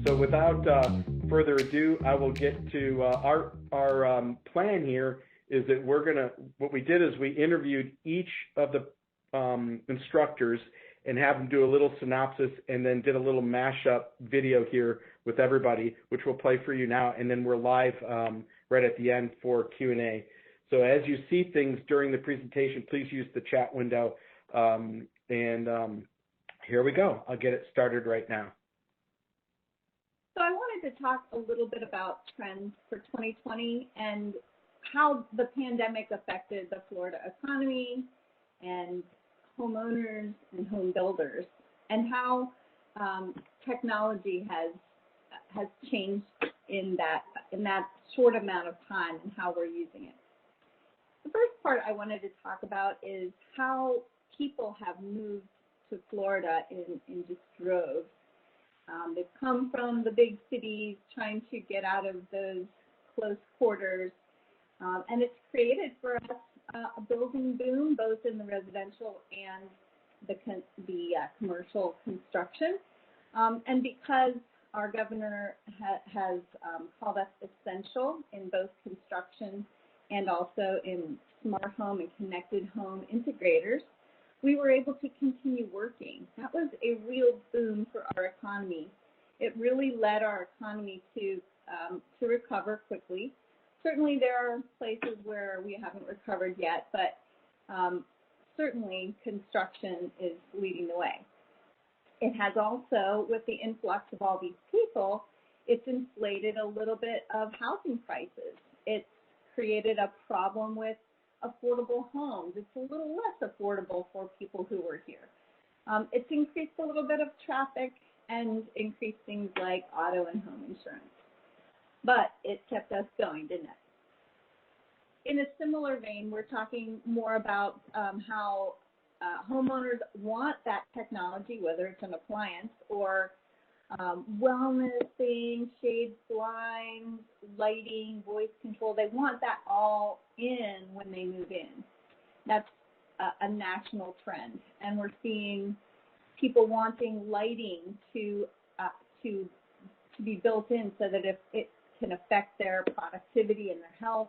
So without further ado, I will get to our plan here is that what we did is we interviewed each of the instructors and have them do a little synopsis and then did a little mashup video here with everybody, which we'll play for you now, and then we're live right at the end for Q&A. So as you see things during the presentation, please use the chat window, and here we go. I'll get it started right now. So I wanted to talk a little bit about trends for 2020 and how the pandemic affected the Florida economy and homeowners and home builders, and how technology has changed in that short amount of time and how we're using it. The first part I wanted to talk about is how people have moved to Florida in just droves. They've come from the big cities trying to get out of those close quarters, and it's created for us a building boom, both in the residential and the commercial construction. And because our governor has called us essential in both construction and also in smart home and connected home integrators, we were able to continue working. That was a real boom for our economy. It really led our economy to recover quickly. Certainly there are places where we haven't recovered yet, but certainly construction is leading the way. It has also, with the influx of all these people, it's inflated a little bit of housing prices. It's created a problem with affordable homes. It's a little less affordable for people who are here. It's increased a little bit of traffic and increased things like auto and home insurance. But it kept us going, didn't it? In a similar vein, we're talking more about how homeowners want that technology, whether it's an appliance or wellness things, shades, blinds, lighting, voice control. They want that all in when they move in. That's a national trend, and we're seeing people wanting lighting to be built in so that if it can affect their productivity and their health,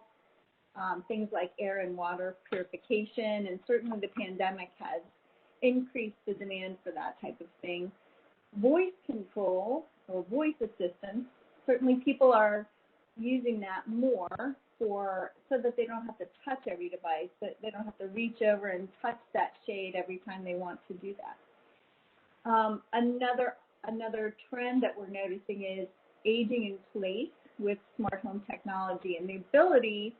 things like air and water purification, and certainly the pandemic has increased the demand for that type of thing. Voice control or voice assistance, certainly people are using that more so that they don't have to touch every device, but they don't have to reach over and touch that shade every time they want to do that. Another trend that we're noticing is aging in place with smart home technology and the ability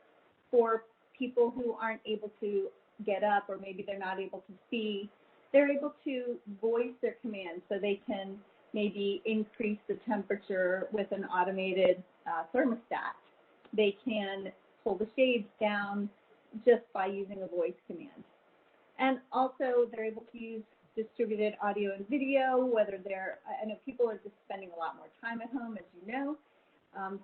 for people who aren't able to get up, or maybe they're not able to see, they're able to voice their commands so they can maybe increase the temperature with an automated thermostat. They can pull the shades down just by using a voice command. And also they're able to use distributed audio and video, whether I know people are just spending a lot more time at home, as you know.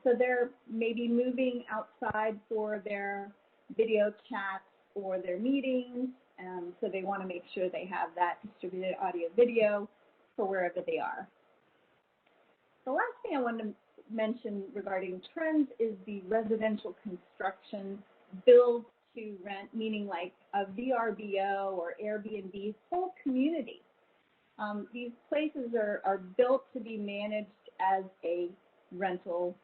So they're maybe moving outside for their video chats or their meetings, so they want to make sure they have that distributed audio video for wherever they are. The last thing I want to mention regarding trends is the residential construction build to rent, meaning like a VRBO or Airbnb whole community. These places are built to be managed as a rental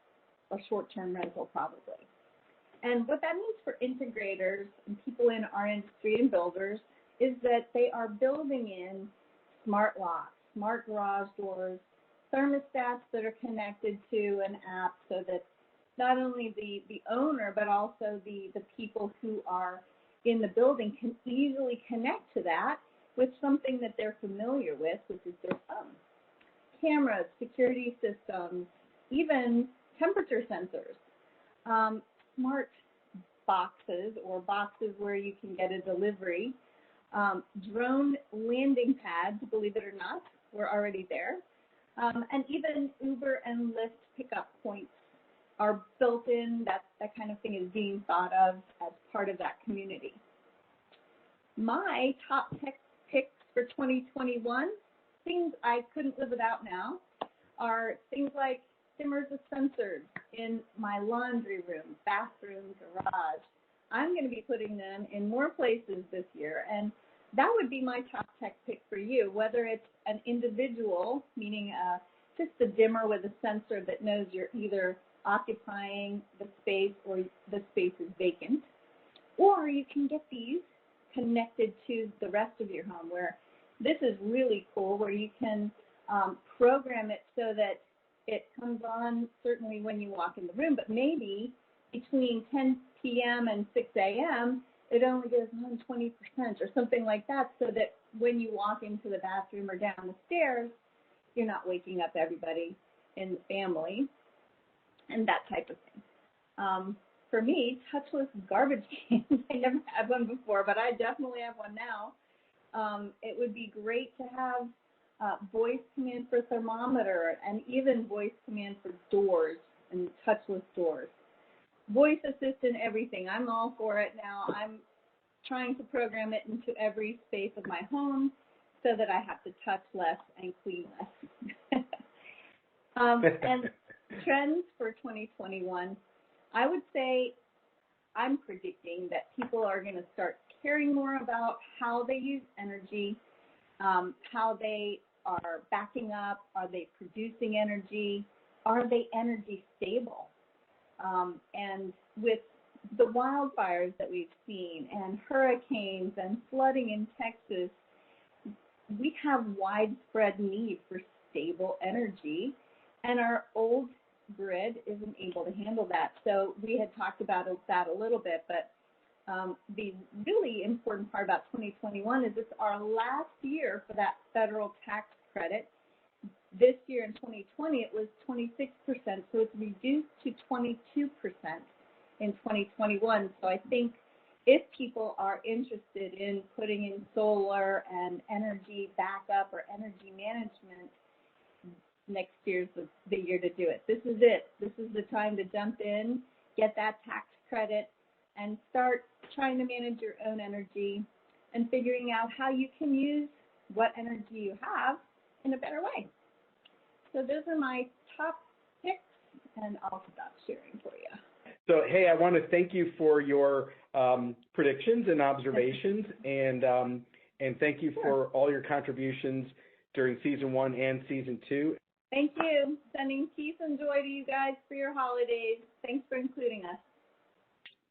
or short-term rental probably. And what that means for integrators and people in our industry and builders is that they are building in smart locks, smart garage doors, thermostats that are connected to an app so that not only the owner but also the people who are in the building can easily connect to that with something that they're familiar with, which is their phone. Cameras, security systems, even temperature sensors, smart boxes or boxes where you can get a delivery, drone landing pads, believe it or not, we're already there, and even Uber and Lyft pickup points are built in. That kind of thing is being thought of as part of that community. My top tech picks for 2021, things I couldn't live without now, are things like dimmers with sensors in my laundry room, bathroom, garage. I'm going to be putting them in more places this year, and that would be my top tech pick for you, whether it's an individual, meaning just a dimmer with a sensor that knows you're either occupying the space or the space is vacant, or you can get these connected to the rest of your home, where this is really cool, where you can program it so that it comes on certainly when you walk in the room, but maybe between 10 p.m. and 6 a.m., it only goes on 20% or something like that, so that when you walk into the bathroom or down the stairs, you're not waking up everybody in the family and that type of thing. For me, touchless garbage cans, I never had one before, but I definitely have one now. It would be great to have voice command for thermometer and even voice command for doors and touchless doors. Voice assist in everything. I'm all for it now. I'm trying to program it into every space of my home so that I have to touch less and clean less. And trends for 2021, I would say I'm predicting that people are going to start caring more about how they use energy, how they are backing up, are they producing energy, are they energy stable? And with the wildfires that we've seen and hurricanes and flooding in Texas, we have widespread need for stable energy, and our old grid isn't able to handle that. So we had talked about that a little bit, but the really important part about 2021 is it's our last year for that federal tax credit. This year in 2020, it was 26%, so it's reduced to 22% in 2021. So I think if people are interested in putting in solar and energy backup or energy management, next year's the year to do it. This is it. This is the time to jump in, get that tax credit, and start trying to manage your own energy and figuring out how you can use what energy you have in a better way. So those are my top picks, and I'll stop sharing for you. So, hey, I want to thank you for your predictions and observations, and thank you for all your contributions during Season 1 and Season 2. Thank you. Sending peace and joy to you guys for your holidays. Thanks for including us.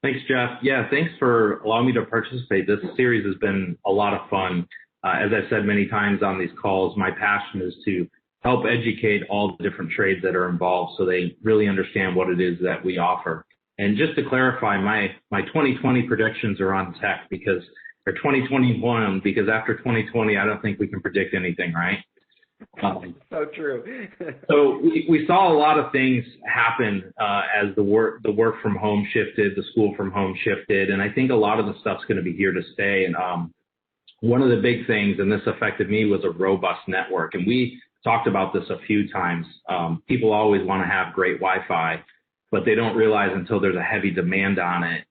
Thanks, Jeff. Yeah, thanks for allowing me to participate. This series has been a lot of fun. As I've said many times on these calls, my passion is to help educate all the different trades that are involved so they really understand what it is that we offer. And just to clarify, my 2020 predictions are on tech because they're 2021, because after 2020, I don't think we can predict anything, right? So true. So we saw a lot of things happen as the work from home shifted, the school from home shifted, and I think a lot of the stuff's going to be here to stay. And one of the big things, and this affected me, was a robust network. And we talked about this a few times. People always want to have great Wi-Fi, but they don't realize until there's a heavy demand on it,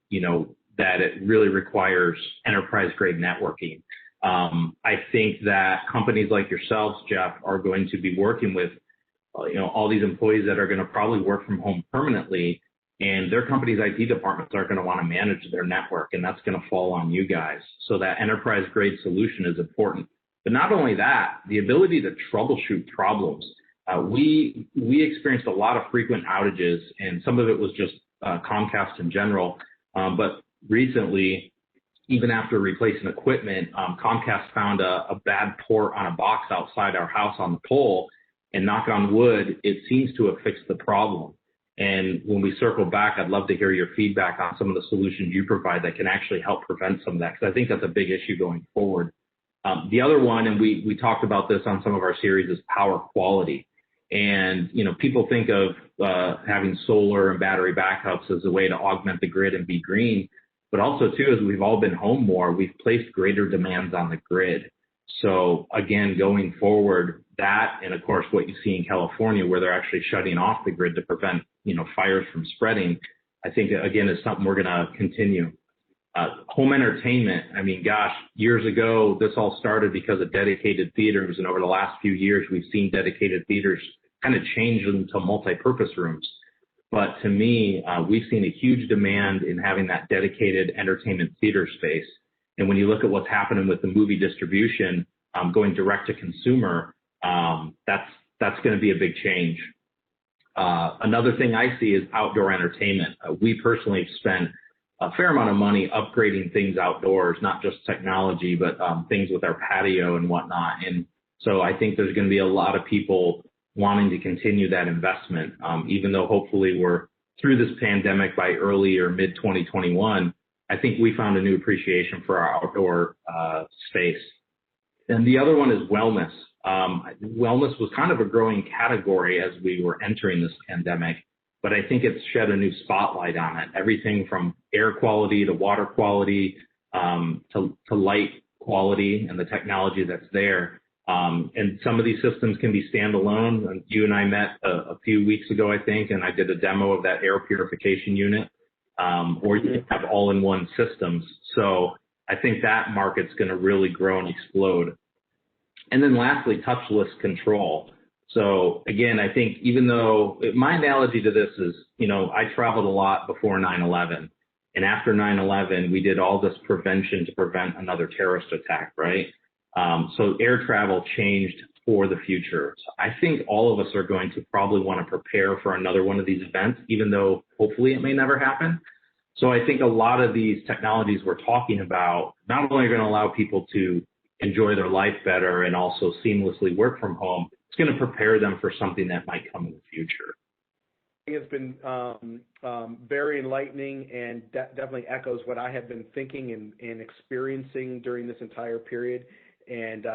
that it really requires enterprise-grade networking. I think that companies like yourselves, Jeff, are going to be working with, all these employees that are going to probably work from home permanently, and their company's IT departments aren't going to want to manage their network, and that's going to fall on you guys. So that enterprise-grade solution is important. But not only that, the ability to troubleshoot problems. We experienced a lot of frequent outages, and some of it was just Comcast in general. But recently, even after replacing equipment, Comcast found a bad port on a box outside our house on the pole, and knock on wood, it seems to have fixed the problem. And when we circle back, I'd love to hear your feedback on some of the solutions you provide that can actually help prevent some of that, because I think that's a big issue going forward. The other one, and we talked about this on some of our series, is power quality. And, people think of having solar and battery backups as a way to augment the grid and be green. But also, too, as we've all been home more, we've placed greater demands on the grid. So, again, going forward, that, and of course, what you see in California, where they're actually shutting off the grid to prevent, fires from spreading, I think, again, is something we're going to continue. Home entertainment, years ago, this all started because of dedicated theaters, and over the last few years, we've seen dedicated theaters kind of changed them to multi-purpose rooms. But to me, we've seen a huge demand in having that dedicated entertainment theater space. And when you look at what's happening with the movie distribution, going direct to consumer, that's going to be a big change. Another thing I see is outdoor entertainment. We personally have spent a fair amount of money upgrading things outdoors, not just technology, but things with our patio and whatnot. And so I think there's going to be a lot of people wanting to continue that investment, even though hopefully we're through this pandemic by early or mid 2021. I think we found a new appreciation for our outdoor space. And the other one is wellness. Wellness was kind of a growing category as we were entering this pandemic, but I think it's shed a new spotlight on it. Everything from air quality to water quality, to light quality and the technology that's there. And some of these systems can be standalone. And you and I met a few weeks ago, I think, and I did a demo of that air purification unit. Or you can have all-in-one systems. So I think that market's going to really grow and explode. And then lastly, touchless control. So again, I think even though my analogy to this is, I traveled a lot before 9/11, and after 9/11, we did all this prevention to prevent another terrorist attack, right? So air travel changed for the future. So I think all of us are going to probably want to prepare for another one of these events, even though hopefully it may never happen. So I think a lot of these technologies we're talking about not only are going to allow people to enjoy their life better and also seamlessly work from home, it's going to prepare them for something that might come in the future. It's been very enlightening and definitely echoes what I have been thinking and experiencing during this entire period. And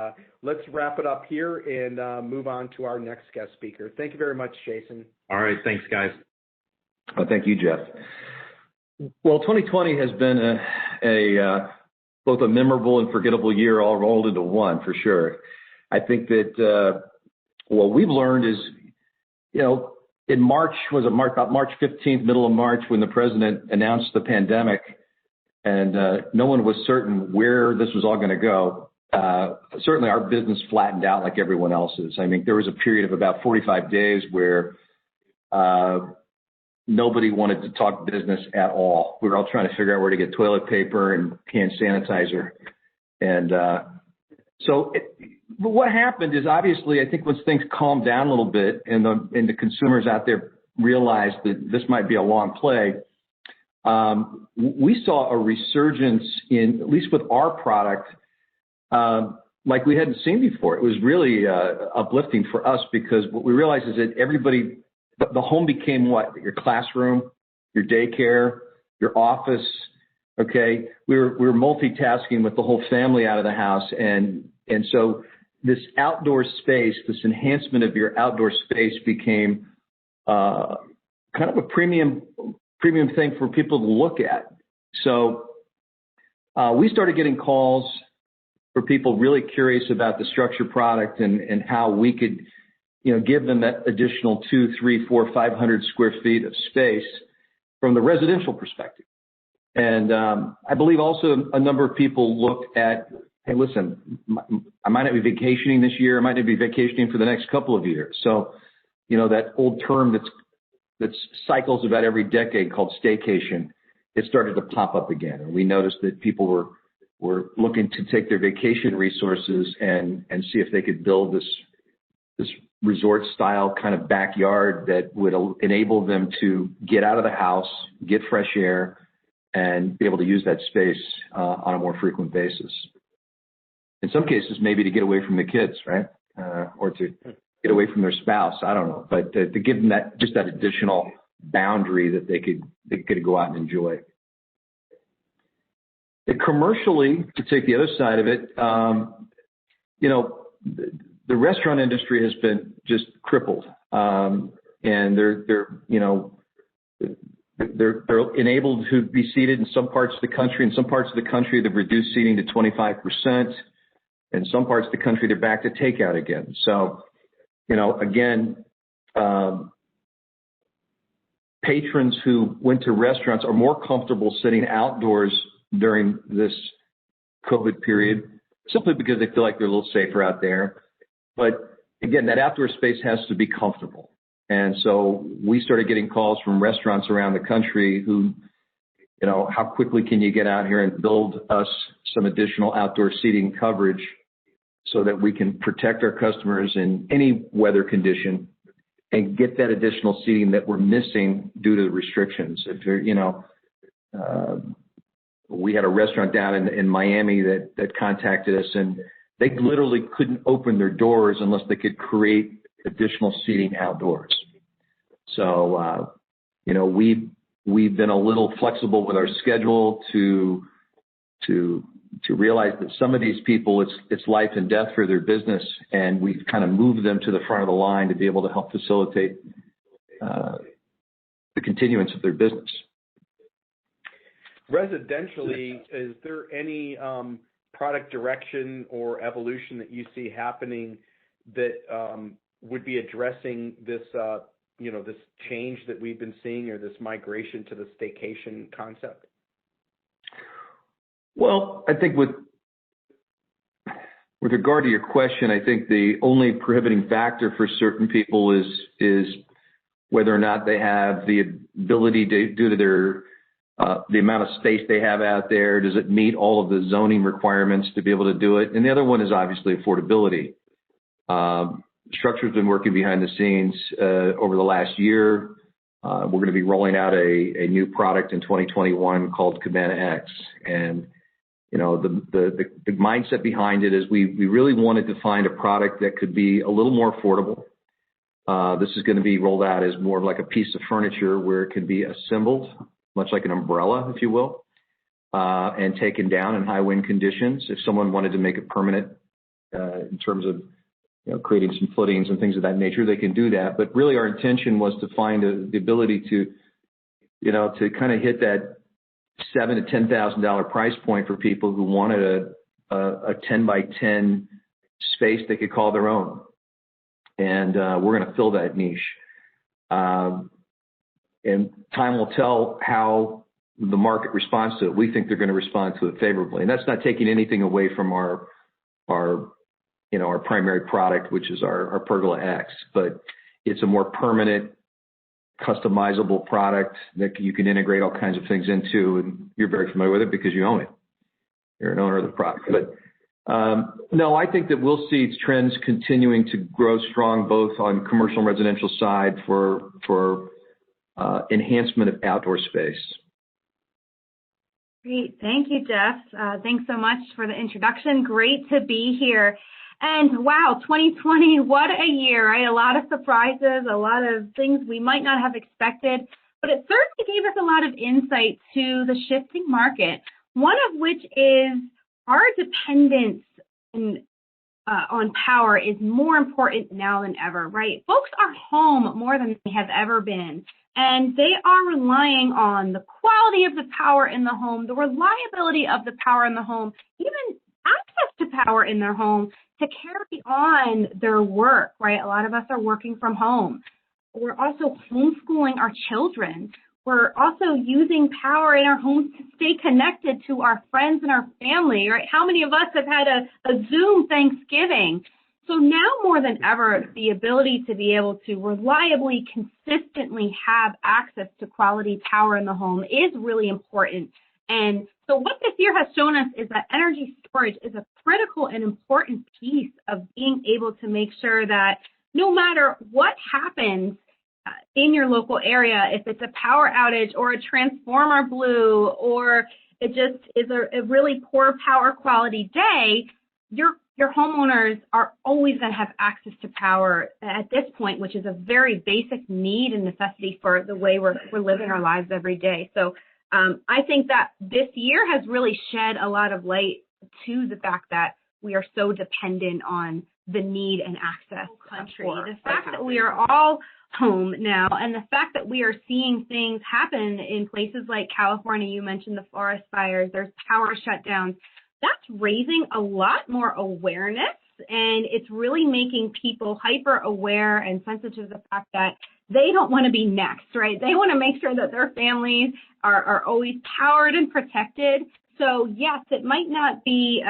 let's wrap it up here and move on to our next guest speaker. Thank you very much, Jason. All right. Thanks, guys. Oh, thank you, Jeff. Well, 2020 has been both a memorable and forgettable year all rolled into one, for sure. I think that what we've learned is, in March, about March 15th, middle of March, when the president announced the pandemic, and no one was certain where this was all going to go. Certainly our business flattened out like everyone else's. I mean, there was a period of about 45 days where nobody wanted to talk business at all. We were all trying to figure out where to get toilet paper and hand sanitizer. And but what happened is, obviously, I think once things calmed down a little bit and the consumers out there realized that this might be a long play, we saw a resurgence in, at least with our product, like we hadn't seen before. It was really uplifting for us, because what we realized is that everybody, the home became what? Your classroom, your daycare, your office. Okay, we were multitasking with the whole family out of the house, and so this outdoor space, this enhancement of your outdoor space, became kind of a premium thing for people to look at. So we started getting calls for people really curious about the StruXure product and how we could, give them that additional 200, 300, 400, 500 square feet of space from the residential perspective. And I believe also a number of people looked at, hey, listen, I might not be vacationing this year. I might not be vacationing for the next couple of years. So, that old term that's cycles about every decade called staycation, it started to pop up again. And we noticed that people were looking to take their vacation resources and see if they could build this resort style kind of backyard that would enable them to get out of the house, get fresh air, and be able to use that space on a more frequent basis. In some cases, maybe to get away from the kids, right? Or to get away from their spouse. I don't know, but to give them that additional boundary that they could go out and enjoy. Commercially, to take the other side of it, the restaurant industry has been just crippled, and they're enabled to be seated in some parts of the country. In some parts of the country, they've reduced seating to 25%. In some parts of the country, they're back to takeout again. So, again, patrons who went to restaurants are more comfortable sitting outdoors during this COVID period, simply because they feel like they're a little safer out there. But again, that outdoor space has to be comfortable. And so we started getting calls from restaurants around the country who, you know, how quickly can you get out here and build us some additional outdoor seating coverage so that we can protect our customers in any weather condition and get that additional seating that we're missing due to the restrictions. If you're, you know, we had a restaurant down in Miami that contacted us, and they literally couldn't open their doors unless they could create additional seating outdoors. So, you know, we've been a little flexible with our schedule to realize that some of these people, it's life and death for their business, and we've kind of moved them to the front of the line to be able to help facilitate the continuance of their business. Residentially, is there any product direction or evolution that you see happening that would be addressing this, you know, this change that we've been seeing, or this migration to the staycation concept? Well, I think with regard to your question, I think the only prohibiting factor for certain people is whether or not they have the ability to, due to their the amount of space they have out there. Does it meet all of the zoning requirements to be able to do it? And the other one is obviously affordability. StruXure's been working behind the scenes over the last year. We're going to be rolling out a new product in 2021 called Cabana X. And, you know, the mindset behind it is we really wanted to find a product that could be a little more affordable. This is going to be rolled out as more of like a piece of furniture where it can be assembled, much like an umbrella, if you will, and taken down in high wind conditions. If someone wanted to make it permanent in terms of, you know, creating some footings and things of that nature, they can do that. But really our intention was to find the ability to, you know, to kind of hit that $7,000 to $10,000 price point for people who wanted a 10 by 10 space they could call their own. And we're going to fill that niche. And time will tell how the market responds to it. We think they're going to respond to it favorably. And that's not taking anything away from our you know, our primary product, which is our Pergola X, but it's a more permanent, customizable product that you can integrate all kinds of things into, and you're very familiar with it because you own it. You're an owner of the product. But no, I think that we'll see trends continuing to grow strong, both on commercial and residential side for enhancement of outdoor space. Great. Thank you, Jeff. Thanks so much for the introduction. Great to be here. And wow, 2020, what a year, right? A lot of surprises, a lot of things we might not have expected, but it certainly gave us a lot of insight to the shifting market, one of which is our dependence on power is more important now than ever, right? Folks are home more than they have ever been, and they are relying on the quality of the power in the home, the reliability of the power in the home, even access to power in their home to carry on their work, right? A lot of us are working from home. We're also homeschooling our children. We're also using power in our homes to stay connected to our friends and our family, right? How many of us have had a Zoom Thanksgiving? So now more than ever, the ability to be able to reliably, consistently have access to quality power in the home is really important. And so what this year has shown us is that energy storage is a critical and important piece of being able to make sure that no matter what happens in your local area, if it's a power outage or a transformer blew or it just is a really poor power quality day, your homeowners are always going to have access to power at this point, which is a very basic need and necessity for the way we're living our lives every day. So I think that this year has really shed a lot of light to the fact that we are so dependent on the need and access country. The fact that we are all home now, and the fact that we are seeing things happen in places like California, you mentioned the forest fires, there's power shutdowns, that's raising a lot more awareness, and it's really making people hyper aware and sensitive to the fact that they don't want to be next, right? They want to make sure that their families are always powered and protected. So yes, it might not be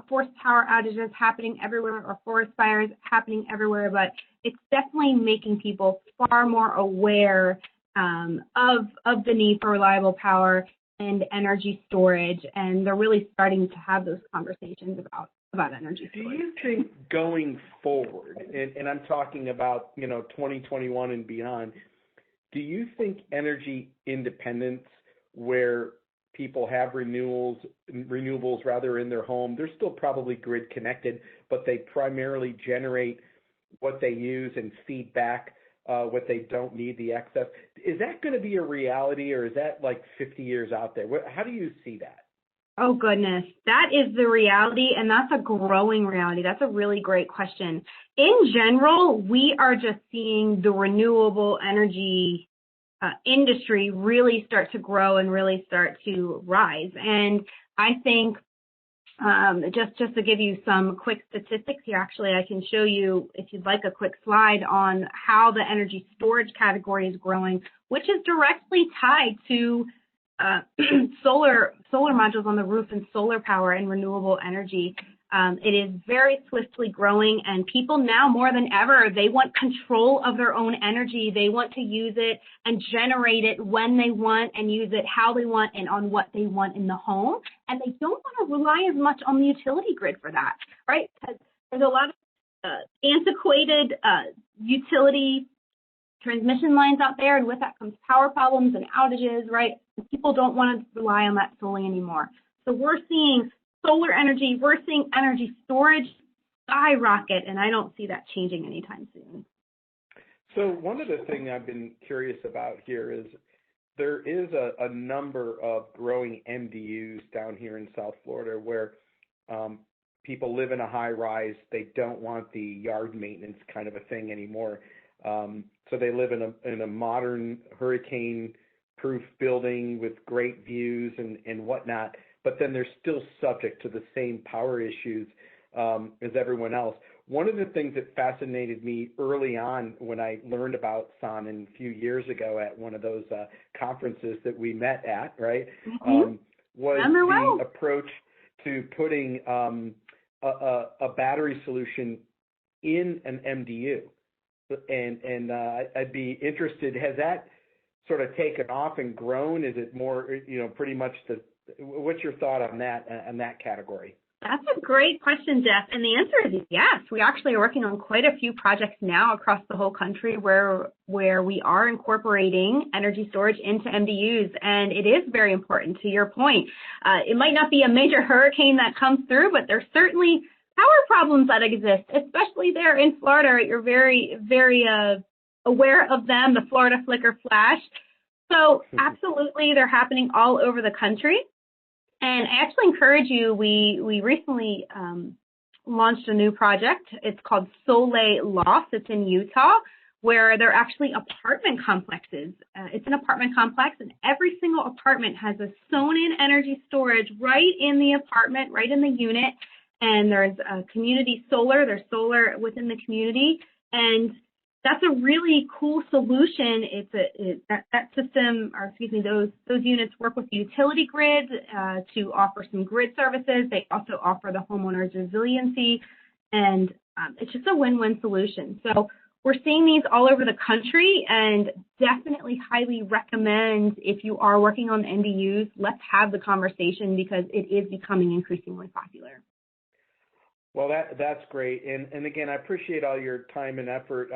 forced power outages happening everywhere or forest fires happening everywhere, but it's definitely making people far more aware of the need for reliable power and energy storage, and they're really starting to have those conversations about energy storage. Do you think going forward, and I'm talking about 2021 and beyond, do you think energy independence, where people have renewables rather in their home, they're still probably grid connected, but they primarily generate what they use and feed back what they don't need, the excess? Is that going to be a reality, or is that like 50 years out there? How do you see that? Oh, goodness. That is the reality, and that's a growing reality. That's a really great question. In general, we are just seeing the renewable energy industry really start to grow and really start to rise. And I think just to give you some quick statistics here, actually, I can show you, if you'd like, a quick slide on how the energy storage category is growing, which is directly tied to solar modules on the roof and solar power and renewable energy. It is very swiftly growing, and people now more than ever, they want control of their own energy. They want to use it and generate it when they want and use it how they want and on what they want in the home. And they don't want to rely as much on the utility grid for that, right? Because there's a lot of antiquated utility transmission lines out there, and with that comes power problems and outages, right? People don't want to rely on that solely anymore. So we're seeing solar energy, we're seeing energy storage skyrocket, and I don't see that changing anytime soon. So one of the things I've been curious about here is there is a number of growing MDUs down here in South Florida where people live in a high rise. They don't want the yard maintenance kind of a thing anymore. So they live in a modern hurricane-proof building with great views and whatnot, but then they're still subject to the same power issues as everyone else. One of the things that fascinated me early on when I learned about Sayen a few years ago at one of those conferences that we met at, right, was the approach to putting a battery solution in an MDU. And I'd be interested, has that sort of taken off and grown? Is it more, pretty much what's your thought on that category? That's a great question, Jeff. And the answer is yes. We actually are working on quite a few projects now across the whole country where we are incorporating energy storage into MDUs. And it is very important, to your point. It might not be a major hurricane that comes through, but there's certainly power problems that exist, especially there in Florida. You're very, very aware of them, the Florida flicker flash. So absolutely, they're happening all over the country. And I actually encourage you, we recently launched a new project. It's called Soleil Loft. It's in Utah, where they're actually apartment complexes. It's an apartment complex, and every single apartment has a sewn-in energy storage right in the apartment, right in the unit. And there's community solar. There's solar within the community. And that's a really cool solution. That system, or excuse me, those units work with the utility grid to offer some grid services. They also offer the homeowners resiliency, and it's just a win-win solution. So we're seeing these all over the country, and definitely highly recommend, if you are working on MDUs, let's have the conversation because it is becoming increasingly popular. Well, that's great. And again, I appreciate all your time and effort.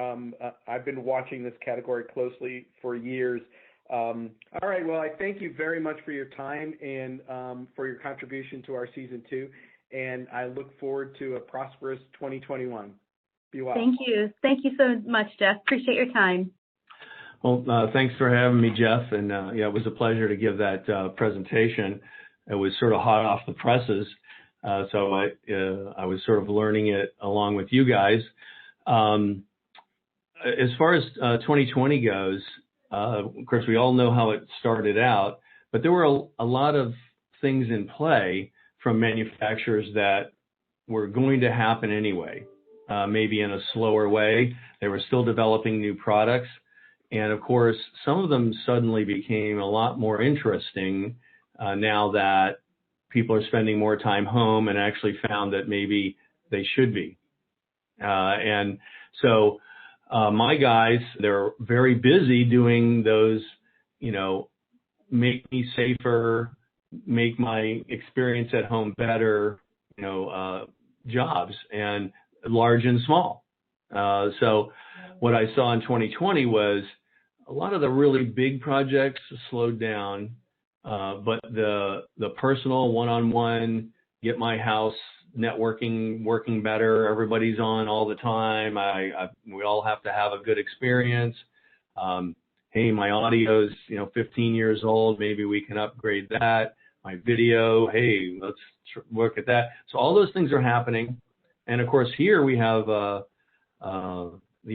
I've been watching this category closely for years. All right. Well, I thank you very much for your time and for your contribution to our season 2. And I look forward to a prosperous 2021. Be well. Thank you. Thank you so much, Jeff. Appreciate your time. Well, thanks for having me, Jeff. And it was a pleasure to give that presentation. It was sort of hot off the presses. So I was sort of learning it along with you guys. As far as 2020 goes, of course, we all know how it started out, but there were a lot of things in play from manufacturers that were going to happen anyway, maybe in a slower way. They were still developing new products. And of course, some of them suddenly became a lot more interesting now that people are spending more time home and actually found that maybe they should be. And so my guys, they're very busy doing those, make me safer, make my experience at home better, jobs, and large and small. So what I saw in 2020 was a lot of the really big projects slowed down, but the personal one-on-one, get my house networking working better, everybody's on all the time, we all have to have a good experience. Hey, my audio's 15 years old, maybe we can upgrade that. My video, hey, let's look at that. So all those things are happening, and of course here we have the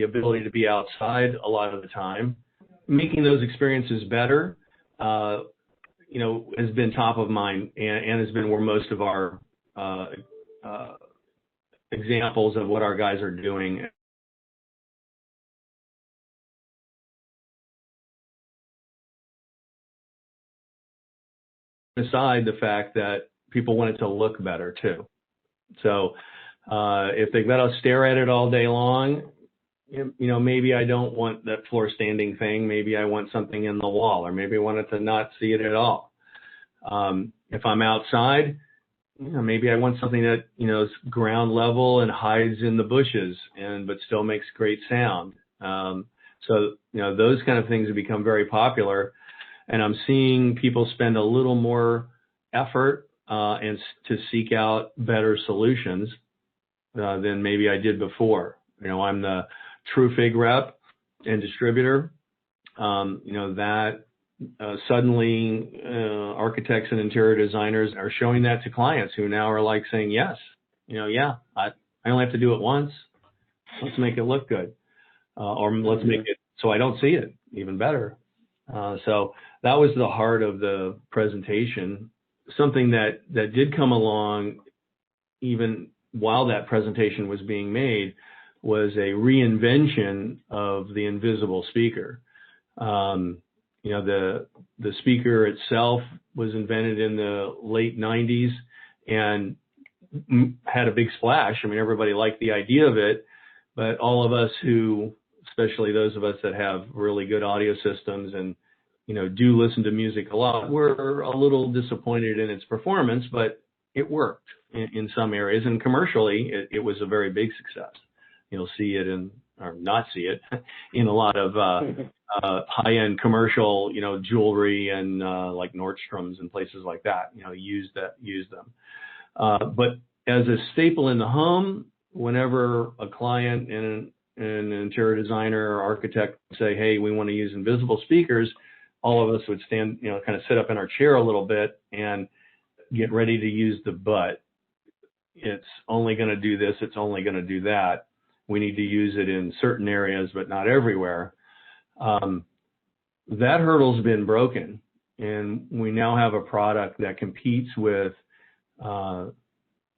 ability to be outside a lot of the time. Making those experiences better, has been top of mind and has been where most of our examples of what our guys are doing. Aside the fact that people want it to look better too. So if they've got to stare at it all day long, maybe I don't want that floor standing thing. Maybe I want something in the wall, or maybe I want it to not see it at all. If I'm outside, maybe I want something that, is ground level and hides in the bushes but still makes great sound. So, those kind of things have become very popular, and I'm seeing people spend a little more effort and to seek out better solutions than maybe I did before. I'm the TrueFig rep and distributor. Suddenly architects and interior designers are showing that to clients who now are like saying, yes, I only have to do it once. Let's make it look good. Or let's make it so I don't see it even better. So that was the heart of the presentation. Something that did come along even while that presentation was being made was a reinvention of the invisible speaker. The speaker itself was invented in the late 90s and had a big splash. I mean, everybody liked the idea of it, but all of us who, especially those of us that have really good audio systems and, do listen to music a lot, were a little disappointed in its performance, but it worked in some areas, and commercially it was a very big success. You'll see it or not see it in a lot of high-end commercial, jewelry and like Nordstrom's and places like that, use them. But as a staple in the home, whenever a client and an interior designer or architect say, hey, we want to use invisible speakers, all of us would stand, kind of sit up in our chair a little bit and get ready to use the but. It's only going to do this, it's only going to do that. We need to use it in certain areas, but not everywhere. That hurdle's been broken, and we now have a product that competes with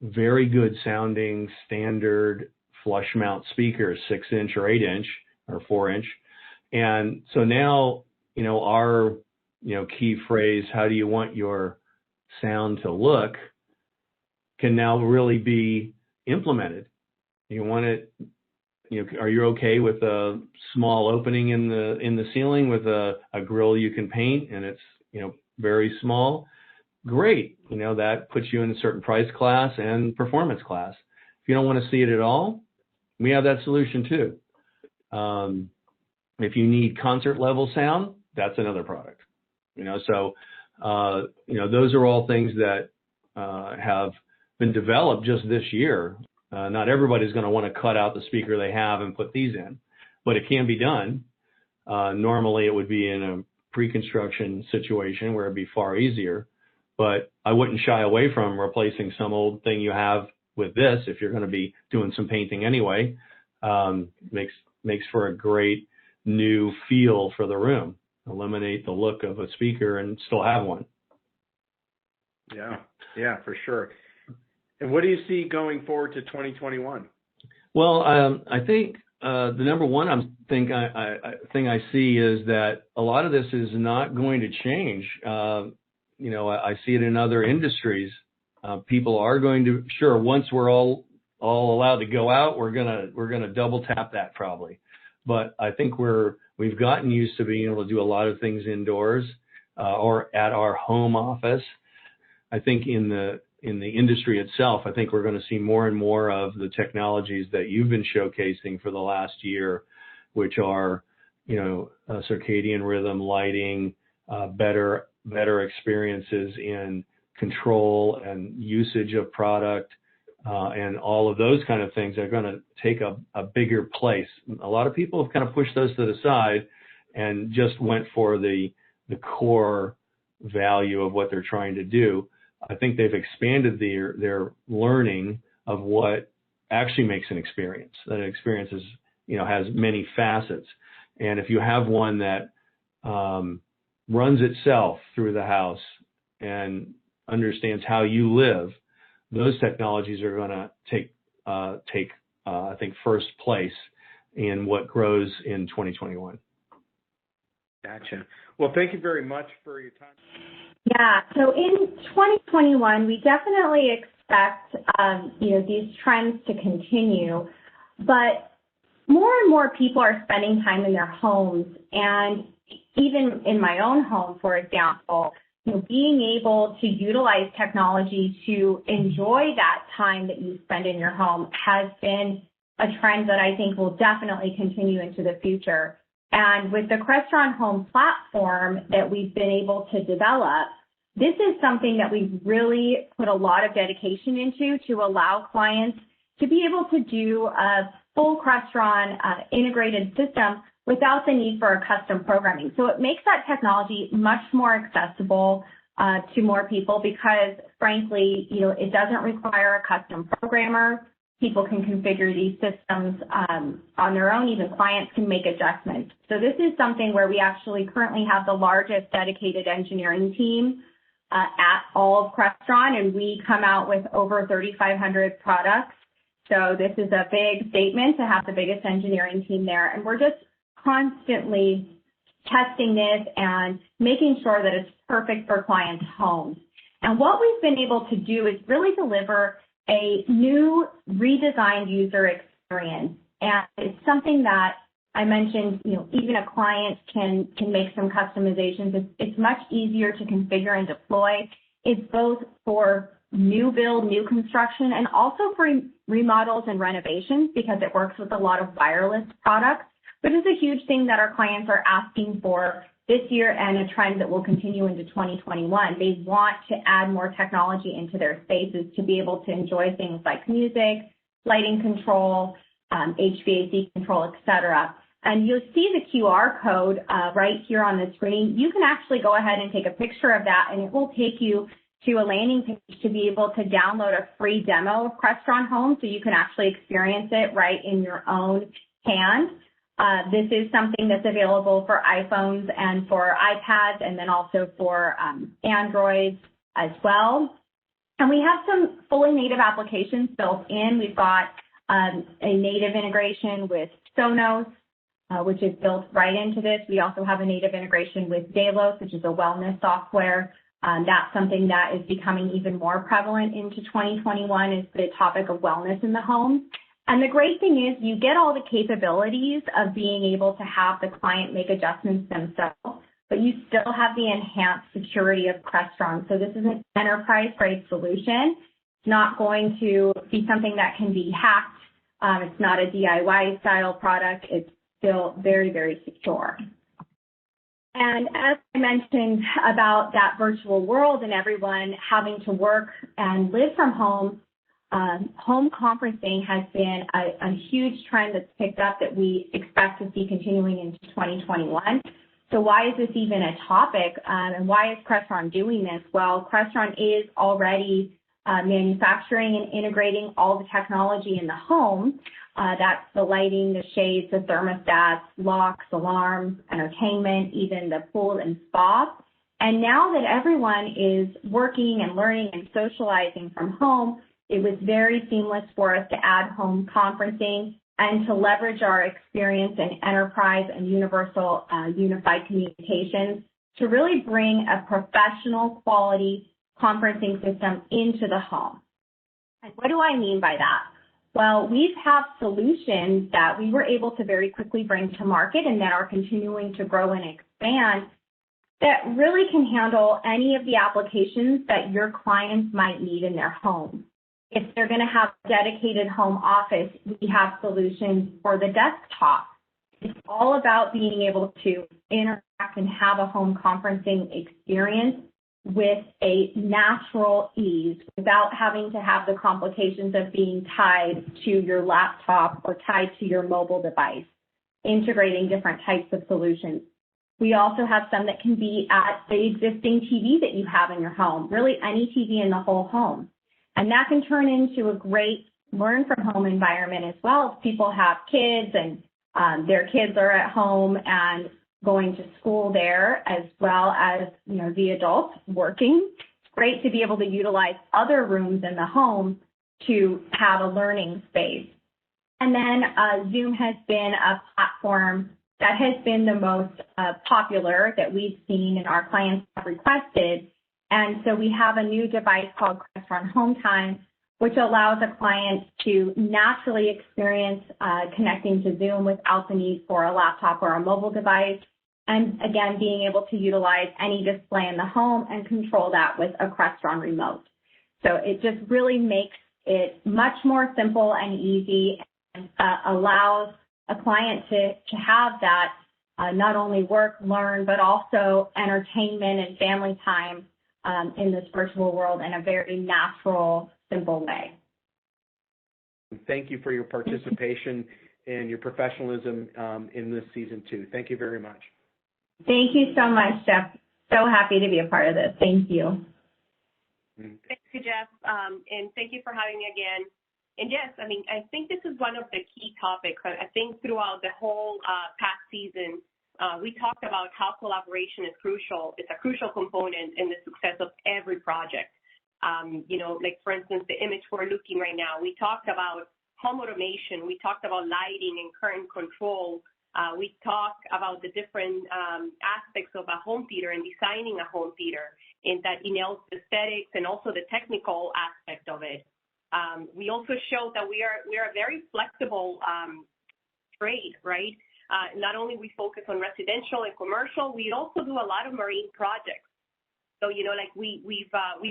very good sounding standard flush mount speakers, 6-inch or 8-inch or 4-inch. And so now, our, key phrase, how do you want your sound to look, can now really be implemented. You want it, are you okay with a small opening in the ceiling with a grill you can paint and it's, very small? Great. That puts you in a certain price class and performance class. If you don't want to see it at all, we have that solution too. If you need concert level sound, that's another product. So those are all things that have been developed just this year. Not everybody's going to want to cut out the speaker they have and put these in, but it can be done. Normally it would be in a pre-construction situation where it'd be far easier, but I wouldn't shy away from replacing some old thing you have with this if you're going to be doing some painting anyway. Makes for a great new feel for the room. Eliminate the look of a speaker and still have one. Yeah, for sure. And what do you see going forward to 2021? Well, I think the number one thing I see is that a lot of this is not going to change. I see it in other industries People are going to, sure, once we're all allowed to go out, we're gonna double tap that probably. But I think we've gotten used to being able to do a lot of things indoors or at our home office. I think in the industry itself, I think we're going to see more and more of the technologies that you've been showcasing for the last year, which are, circadian rhythm, lighting, better experiences in control and usage of product, and all of those kind of things are going to take a bigger place. A lot of people have kind of pushed those to the side and just went for the core value of what they're trying to do. I think they've expanded their learning of what actually makes an experience. That an experience is, has many facets. And if you have one that runs itself through the house and understands how you live, those technologies are going to take I think, first place in what grows in 2021. Gotcha. Well, thank you very much for your time. Yeah, so in 2021, we definitely expect, these trends to continue, but more and more people are spending time in their homes, and even in my own home, for example, being able to utilize technology to enjoy that time that you spend in your home has been a trend that I think will definitely continue into the future. And with the Crestron Home platform that we've been able to develop, this is something that we've really put a lot of dedication into to allow clients to be able to do a full Crestron integrated system without the need for a custom programming. So it makes that technology much more accessible to more people because, frankly, it doesn't require a custom programmer. People can configure these systems on their own. Even clients can make adjustments. So this is something where we actually currently have the largest dedicated engineering team at all of Crestron, and we come out with over 3,500 products. So this is a big statement to have the biggest engineering team there. And we're just constantly testing this and making sure that it's perfect for clients' homes. And what we've been able to do is really deliver a new redesigned user experience. And it's something that I mentioned, even a client can make some customizations. It's much easier to configure and deploy. It's both for new build, new construction, and also for remodels and renovations because it works with a lot of wireless products, which is a huge thing that our clients are asking for this year and a trend that will continue into 2021. They want to add more technology into their spaces to be able to enjoy things like music, lighting control, HVAC control, etc. And you'll see the QR code right here on the screen. You can actually go ahead and take a picture of that, and it will take you to a landing page to be able to download a free demo of Crestron Home so you can actually experience it right in your own hand. This is something that's available for iPhones and for iPads and then also for Androids as well. And we have some fully native applications built in. We've got a native integration with Sonos, which is built right into this. We also have a native integration with Delos, which is a wellness software. That's something that is becoming even more prevalent into 2021 is the topic of wellness in the home. And the great thing is you get all the capabilities of being able to have the client make adjustments themselves, but you still have the enhanced security of Crestron. So this is an enterprise-grade solution. It's not going to be something that can be hacked. It's not a DIY-style product. It's still very, very secure. And as I mentioned about that virtual world and everyone having to work and live from home, home conferencing has been a huge trend that's picked up that we expect to see continuing into 2021. So why is this even a topic, and why is Crestron doing this? Well, Crestron is already manufacturing and integrating all the technology in the home. That's the lighting, the shades, the thermostats, locks, alarms, entertainment, even the pool and spa. And now that everyone is working and learning and socializing from home, it was very seamless for us to add home conferencing and to leverage our experience in enterprise and universal unified communications to really bring a professional quality conferencing system into the home. And what do I mean by that? Well, we have solutions that we were able to very quickly bring to market and that are continuing to grow and expand that really can handle any of the applications that your clients might need in their home. If they're going to have a dedicated home office, we have solutions for the desktop. It's all about being able to interact and have a home conferencing experience with a natural ease without having to have the complications of being tied to your laptop or tied to your mobile device, integrating different types of solutions. We also have some that can be at the existing TV that you have in your home, really any TV in the whole home. And that can turn into a great learn from home environment as well. If people have kids and their kids are at home and going to school there, as well as, you know, the adults working. It's great to be able to utilize other rooms in the home to have a learning space. And then Zoom has been a platform that has been the most popular that we've seen and our clients have requested. And so we have a new device called Crestron Home Time, which allows a client to naturally experience connecting to Zoom without the need for a laptop or a mobile device. And again, being able to utilize any display in the home and control that with a Crestron remote. So it just really makes it much more simple and easy and allows a client to have that not only work, learn, but also entertainment and family time in this virtual world in a very natural, simple way. Thank you for your participation and your professionalism in this season too. Thank you very much. Thank you so much, Jeff. So happy to be a part of this. Thank you. Thank you, Jeff, and thank you for having me again. And yes, I mean, I think this is one of the key topics. I think throughout the whole past season, we talked about how collaboration is crucial. It's a crucial component in the success of every project. You know, like for instance, the image we're looking right now, we talked about home automation. We talked about lighting and current control. We talk about the different aspects of a home theater and designing a home theater, and that nails aesthetics and also the technical aspect of it. We also showed that we are a very flexible trade, right? Not only we focus on residential and commercial, we also do a lot of marine projects. So you know, like we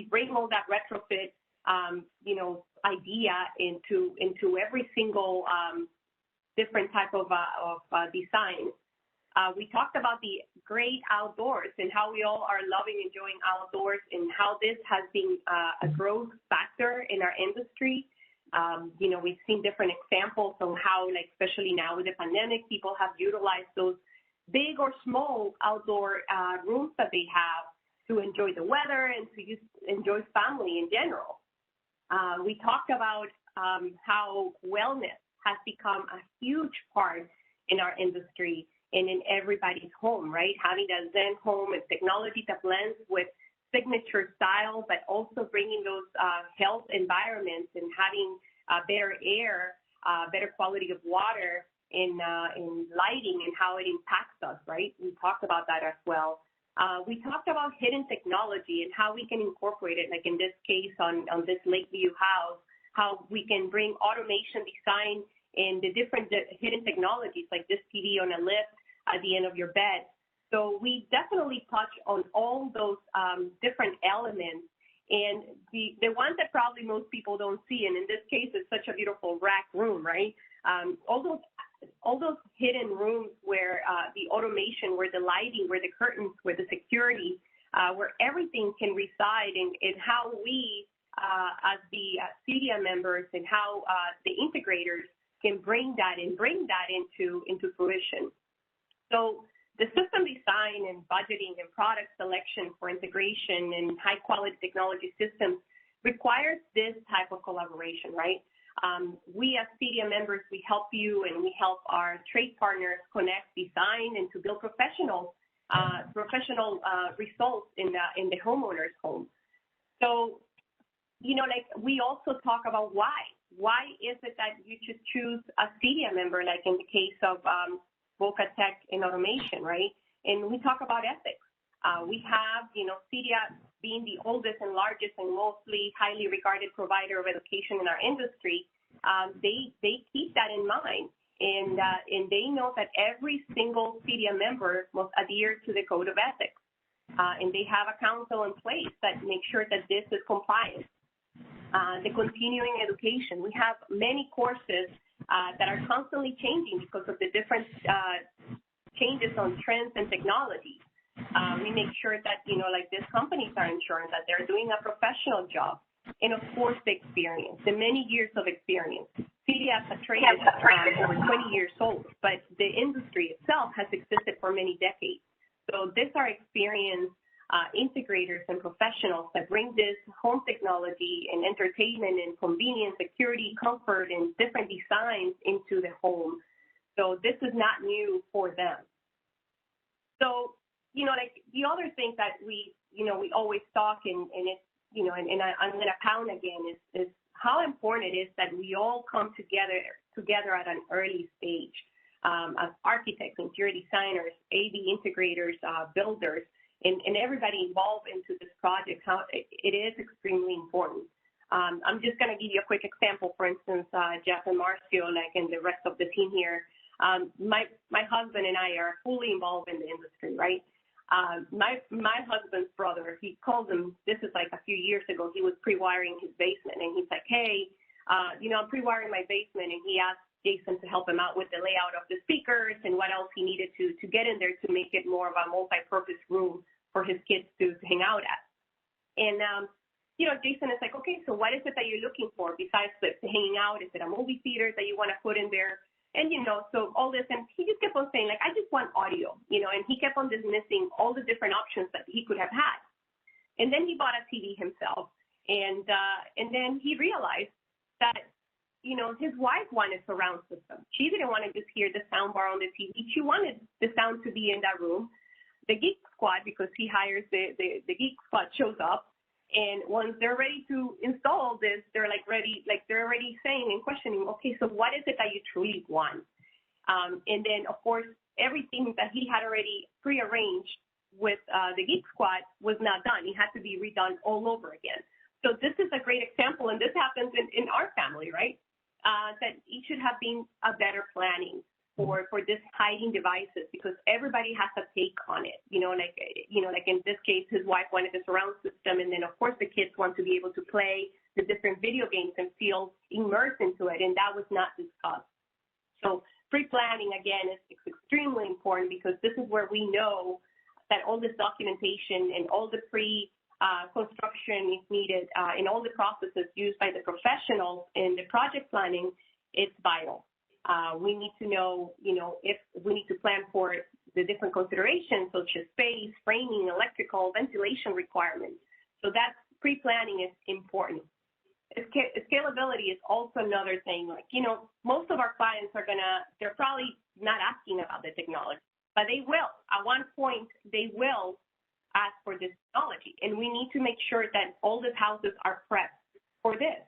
bring all that retrofit, you know, idea into every single different type of design. We talked about the great outdoors and how we all are loving enjoying outdoors and how this has been a growth factor in our industry. You know, we've seen different examples of how, like, especially now with the pandemic, people have utilized those big or small outdoor rooms that they have to enjoy the weather and to enjoy family in general. We talked about how wellness has become a huge part in our industry and in everybody's home, right? Having that Zen home and technology that blends with signature style, but also bringing those health environments and having better air, better quality of water in lighting and how it impacts us, right? We talked about that as well. We talked about hidden technology and how we can incorporate it, like in this case on this Lakeview house, how we can bring automation design and the different hidden technologies like this TV on a lift at the end of your bed. So we definitely touch on all those different elements. And the ones that probably most people don't see, and in this case, it's such a beautiful rack room, right? All those hidden rooms where the automation, where the lighting, where the curtains, where the security, where everything can reside in how we, as the CEDIA members and how the integrators can bring that into fruition. So the system design and budgeting and product selection for integration and high quality technology systems requires this type of collaboration, right? We as CEDIA members, we help you and we help our trade partners connect, design, and to build professional results in the homeowner's home. So, you know, like we also talk about why. Why is it that you should choose a CEDIA member, like in the case of Boca Tech in automation, right? And we talk about ethics. We have, you know, CEDIA being the oldest and largest and mostly highly regarded provider of education in our industry, they keep that in mind. And they know that every single CEDIA member must adhere to the code of ethics. And they have a council in place that makes sure that this is compliant. The continuing education. We have many courses that are constantly changing because of the different changes on trends and technology. We make sure that, like these companies are ensuring that they're doing a professional job. And of course, the experience, the many years of experience. CEDIA as a trade is over 20 years old, but the industry itself has existed for many decades. So these are experienced integrators and professionals that bring this home technology and entertainment and convenience, security, comfort, and different designs into the home. So this is not new for them. So, like the other thing that we always talk and it's, and I'm going to pound again is how important it is that we all come together at an early stage as architects, interior designers, AV integrators, builders, and everybody involved into this project. How it is extremely important. I'm just going to give you a quick example. For instance, Jeff and Marcio, and the rest of the team here. My husband and I are fully involved in the industry, right? My husband's brother, he called him, this is like a few years ago, he was pre-wiring his basement, and he's like, hey, I'm pre-wiring my basement, and he asked Jason to help him out with the layout of the speakers and what else he needed to get in there to make it more of a multi-purpose room for his kids to hang out at. And, Jason is like, okay, so what is it that you're looking for besides the hanging out? Is it a movie theater that you want to put in there? And, so all this, and he just kept on saying, I just want audio, and he kept on dismissing all the different options that he could have had. And then he bought a TV himself, and then he realized that, his wife wanted surround system. She didn't want to just hear the sound bar on the TV. She wanted the sound to be in that room. The Geek Squad, because he hires the Geek Squad, shows up. And once they're ready to install this, they're they're already saying and questioning, okay, so what is it that you truly want? And then, of course, everything that he had already prearranged with the Geek Squad was not done. It had to be redone all over again. So this is a great example, and this happens in our family, right? That it should have been a better planning for this hiding devices, because everybody has a take on it. Like in this case, his wife wanted the surround system, and then of course the kids want to be able to play the different video games and feel immersed into it, and that was not discussed. So pre-planning, again, is extremely important, because this is where we know that all this documentation and all the construction is needed, and all the processes used by the professionals in the project planning, it's vital. We need to know, if we need to plan for the different considerations, such as space, framing, electrical, ventilation requirements. So that pre-planning is important. Scalability is also another thing. Most of our clients they're probably not asking about the technology, but they will. At one point, they will ask for this technology, and we need to make sure that all the houses are prepped for this.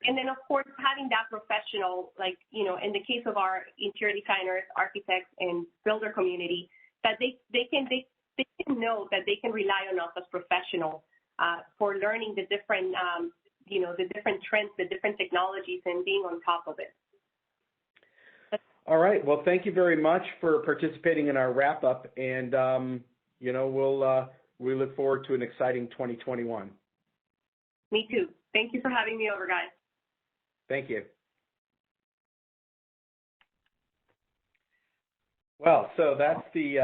And then, of course, having that professional, in the case of our interior designers, architects, and builder community, that they can know that they can rely on us as professionals for learning the different, the different trends, the different technologies, and being on top of it. All right. Well, thank you very much for participating in our wrap-up, and we look forward to an exciting 2021. Me too. Thank you for having me over, guys. Thank you. Well, so that's the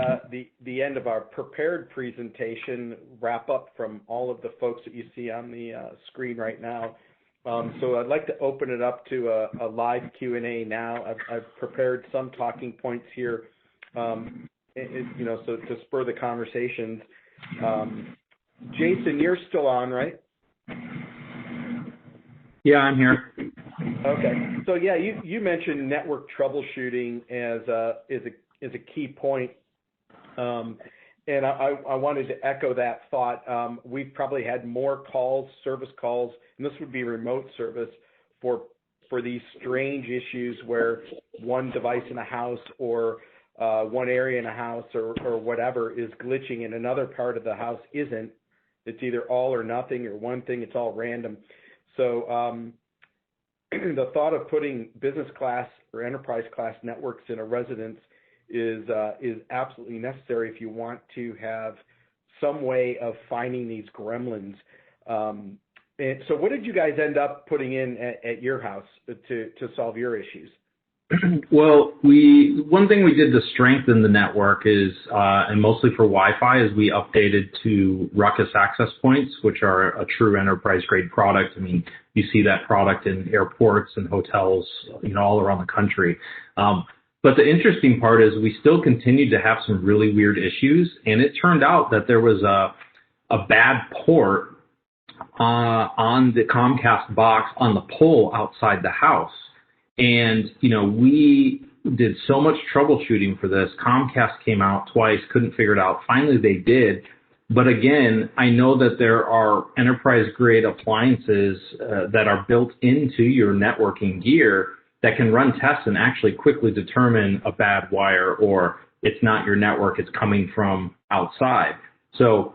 end of our prepared presentation wrap up from all of the folks that you see on the screen right now. So I'd like to open it up to a live Q&A now. I've prepared some talking points here, so to spur the conversations. Jason, you're still on, right? Yeah, I'm here. Okay. So yeah, you mentioned network troubleshooting as a key point, and I wanted to echo that thought. We've probably had more calls, service calls, and this would be remote service for these strange issues where one device in a house or one area in a house or whatever is glitching and another part of the house isn't. it's either all or nothing or one thing. It's all random. So the thought of putting business class or enterprise class networks in a residence is absolutely necessary if you want to have some way of finding these gremlins. And so what did you guys end up putting in at your house to solve your issues? Well, one thing we did to strengthen the network is, and mostly for Wi-Fi, is we updated to Ruckus access points, which are a true enterprise-grade product. I mean, you see that product in airports and hotels, all around the country. But the interesting part is we still continued to have some really weird issues, and it turned out that there was a bad port on the Comcast box on the pole outside the house. And, we did so much troubleshooting for this. Comcast came out twice, couldn't figure it out. Finally, they did. But again, I know that there are enterprise-grade appliances that are built into your networking gear that can run tests and actually quickly determine a bad wire, or it's not your network, it's coming from outside. So,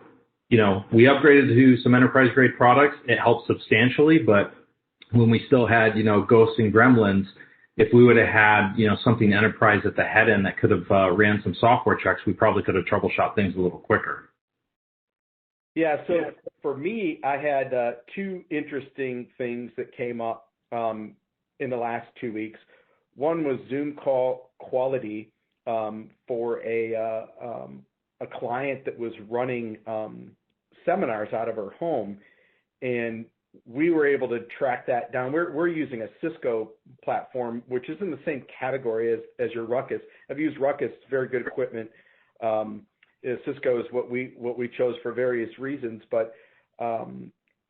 we upgraded to some enterprise-grade products. It helped substantially, but when we still had, ghosts and gremlins, if we would have had, something enterprise at the head end that could have ran some software checks, we probably could have troubleshot things a little quicker. Yeah, so for me, I had two interesting things that came up in the last 2 weeks. One was Zoom call quality for a client that was running seminars out of her home, and we were able to track that down. We're using a Cisco platform, which is in the same category as your Ruckus. I've used Ruckus; it's very good equipment. Cisco is what we chose for various reasons, but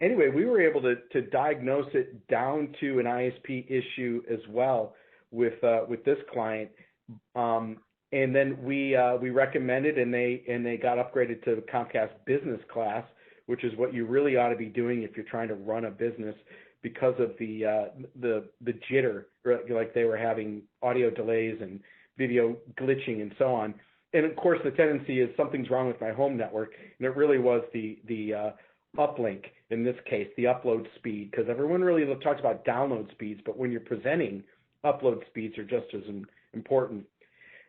anyway, we were able to diagnose it down to an ISP issue as well with this client. And then we recommended, and they got upgraded to the Comcast Business Class, which is what you really ought to be doing if you're trying to run a business, because of the jitter, like they were having audio delays and video glitching and so on. And of course, the tendency is something's wrong with my home network, and it really was the uplink in this case, the upload speed, because everyone really talks about download speeds, but when you're presenting, upload speeds are just as important.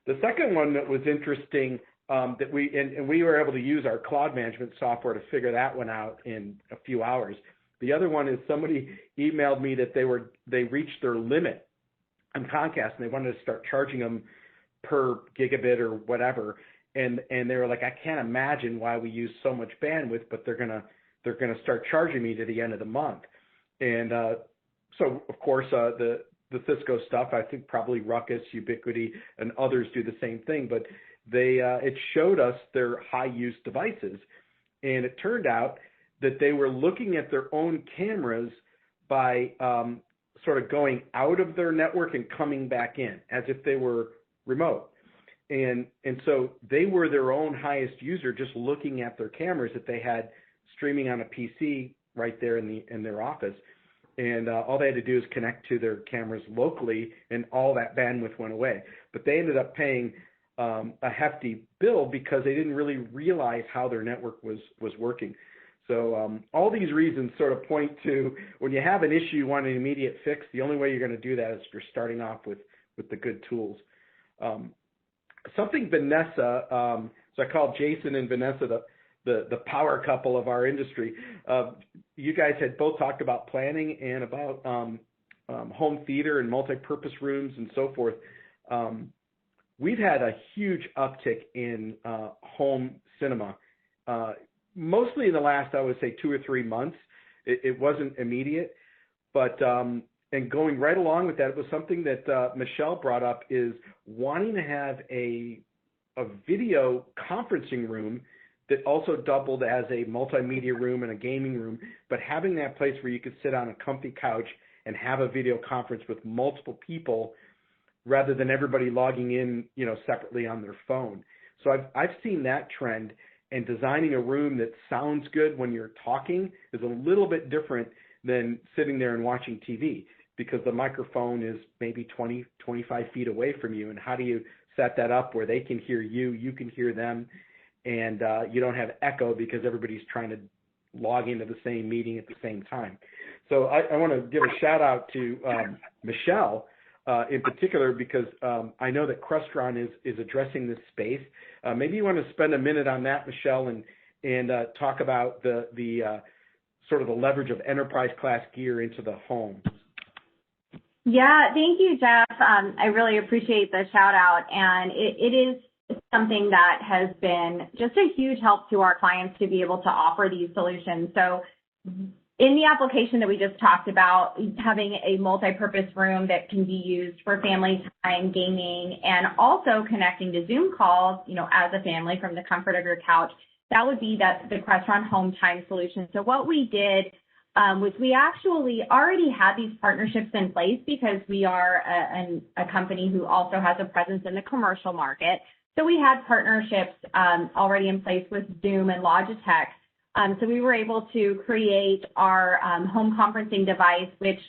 The second one that was interesting, that we were able to use our cloud management software to figure that one out in a few hours. The other one is somebody emailed me that they reached their limit on Comcast, and they wanted to start charging them per gigabit or whatever, and they were like, I can't imagine why we use so much bandwidth, but they're gonna start charging me to the end of the month. And so of course the Cisco stuff, I think probably Ruckus, Ubiquity, and others do the same thing, but it showed us their high use devices, and it turned out that they were looking at their own cameras by sort of going out of their network and coming back in as if they were remote. And so they were their own highest user, just looking at their cameras that they had streaming on a PC right there in their office. And all they had to do is connect to their cameras locally, and all that bandwidth went away. But they ended up paying a hefty bill because they didn't really realize how their network was working. So all these reasons sort of point to, when you have an issue you want an immediate fix, the only way you're going to do that is if you're starting off with the good tools. Something Vanessa, so I call Jason and Vanessa the power couple of our industry. You guys had both talked about planning and about home theater and multi-purpose rooms and so forth. We've had a huge uptick in home cinema, mostly in the last, I would say, 2 or 3 months. It wasn't immediate, but and going right along with that, it was something that Michelle brought up, is wanting to have a video conferencing room that also doubled as a multimedia room and a gaming room, but having that place where you could sit on a comfy couch and have a video conference with multiple people rather than everybody logging in, separately on their phone. So I've seen that trend, and designing a room that sounds good when you're talking is a little bit different than sitting there and watching TV, because the microphone is maybe 20, 25 feet away from you, and how do you set that up where they can hear you, you can hear them, and you don't have echo because everybody's trying to log into the same meeting at the same time. So I want to give a shout out to Michelle in particular, because I know that Crestron is addressing this space. Maybe you want to spend a minute on that, Michelle, and talk about the sort of the leverage of enterprise class gear into the home. Yeah, thank you, Jeff. I really appreciate the shout out, and it is something that has been just a huge help to our clients to be able to offer these solutions. So in the application that we just talked about, having a multi-purpose room that can be used for family time, gaming, and also connecting to Zoom calls, as a family from the comfort of your couch, that would be the Crestron Home Time solution. So what we did was we actually already had these partnerships in place because we are a company who also has a presence in the commercial market. So we had partnerships already in place with Zoom and Logitech. So we were able to create our home conferencing device, which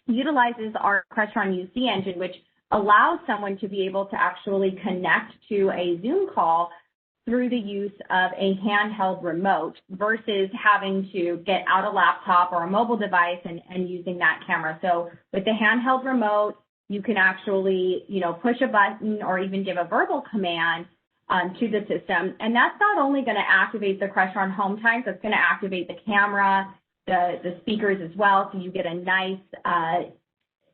utilizes our Crestron UC engine, which allows someone to be able to actually connect to a Zoom call through the use of a handheld remote versus having to get out a laptop or a mobile device and using that camera. So with the handheld remote, you can actually, push a button or even give a verbal command to the system. And that's not only going to activate the Crestron Home Time, so it's going to activate the camera, the speakers as well, so you get a nice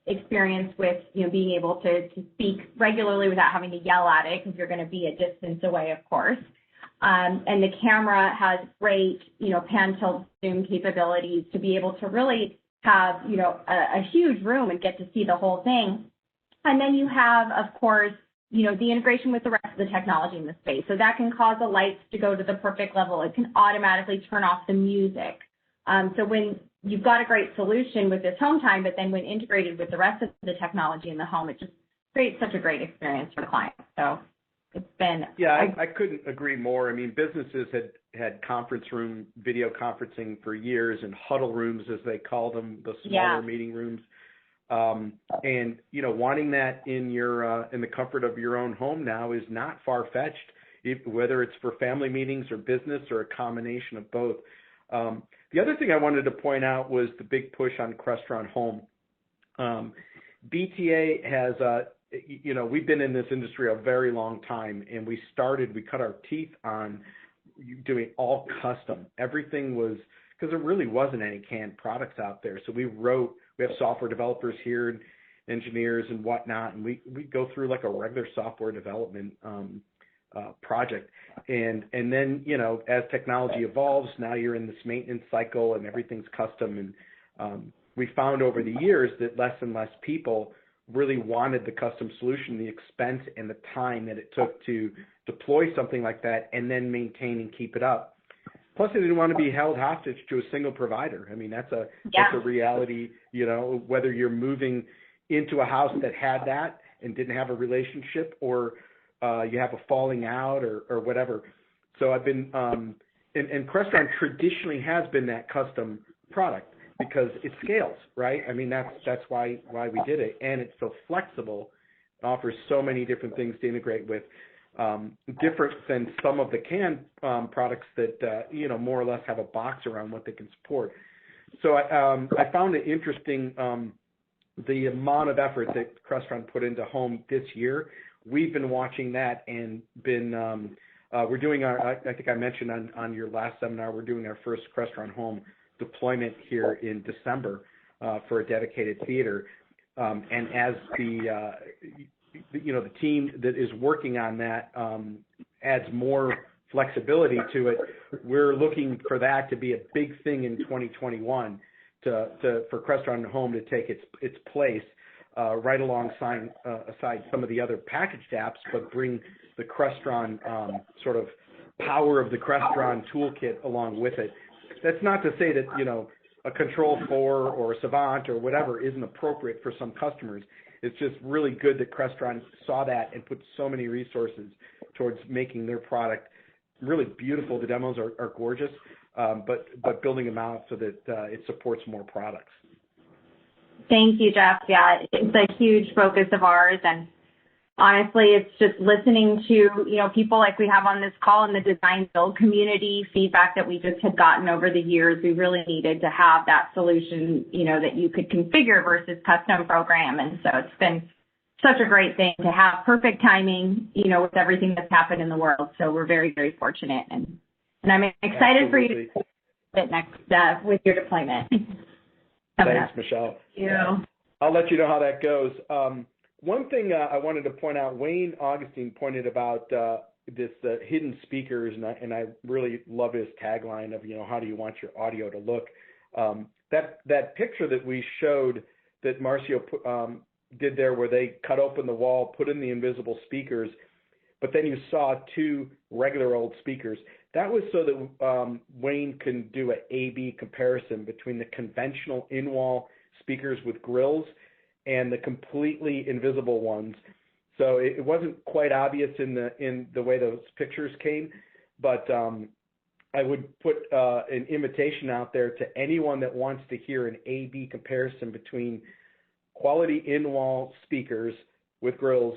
experience with, being able to speak regularly without having to yell at it, because you're going to be a distance away, of course. And the camera has great, pan tilt zoom capabilities to be able to really have, a huge room and get to see the whole thing. And then you have, of course, the integration with the rest of the technology in the space. So that can cause the lights to go to the perfect level. It can automatically turn off the music. So when you've got a great solution with this home time, but then when integrated with the rest of the technology in the home, it just creates such a great experience for clients. So it's been... Yeah, I couldn't agree more. I mean, businesses had conference room video conferencing for years, and huddle rooms, as they call them, the smaller meeting rooms. And, wanting that in the comfort of your own home now is not far-fetched, whether it's for family meetings or business or a combination of both. The other thing I wanted to point out was the big push on Crestron Home. BTA has, we've been in this industry a very long time, and we cut our teeth on doing all custom. Everything was, because there really wasn't any canned products out there. So we have software developers here, and engineers and whatnot, and we go through like a regular software development project. And then, as technology evolves, now you're in this maintenance cycle and everything's custom. And we found over the years that less and less people really wanted the custom solution, the expense and the time that it took to deploy something like that and then maintain and keep it up. Plus, they didn't want to be held hostage to a single provider. I mean, that's a reality, whether you're moving into a house that had that and didn't have a relationship, or you have a falling out or whatever. So I've been, and Crestron traditionally has been that custom product because it scales, right? I mean, that's why we did it. And it's so flexible. It offers so many different things to integrate with, different than some of the canned products that, more or less have a box around what they can support. So I found it interesting, the amount of effort that Crestron put into home this year. We've been watching that and been, we're doing I think I mentioned on your last seminar, we're doing our first Crestron Home deployment here in December for a dedicated theater. And as the team that is working on that adds more flexibility to it, we're looking for that to be a big thing in 2021 for Crestron Home to take its place right alongside some of the other packaged apps, but bring the Crestron sort of power of the Crestron toolkit along with it. That's not to say that, a Control4 or a Savant or whatever isn't appropriate for some customers. It's just really good that Crestron saw that and put so many resources towards making their product really beautiful. The demos are gorgeous, but building them out so that it supports more products. Thank you, Jeff. Yeah, it's a huge focus of ours, and honestly, it's just listening to, people like we have on this call in the design build community, feedback that we just had gotten over the years. We really needed to have that solution, that you could configure versus custom program. And so it's been such a great thing to have perfect timing, with everything that's happened in the world. So we're very, very fortunate. And I'm excited for you to take it next with your deployment. Thanks, Michelle. Thank you. I'll let you know how that goes. One thing I wanted to point out, Wayne Augustin pointed about this hidden speakers, and I really love his tagline of, how do you want your audio to look? That picture that we showed that Marcio did there, where they cut open the wall, put in the invisible speakers, but then you saw two regular old speakers. That was so that Wayne can do an A/B comparison between the conventional in-wall speakers with grills and the completely invisible ones. So it wasn't quite obvious in the way those pictures came, but I would put an invitation out there to anyone that wants to hear an A/B comparison between quality in-wall speakers with grills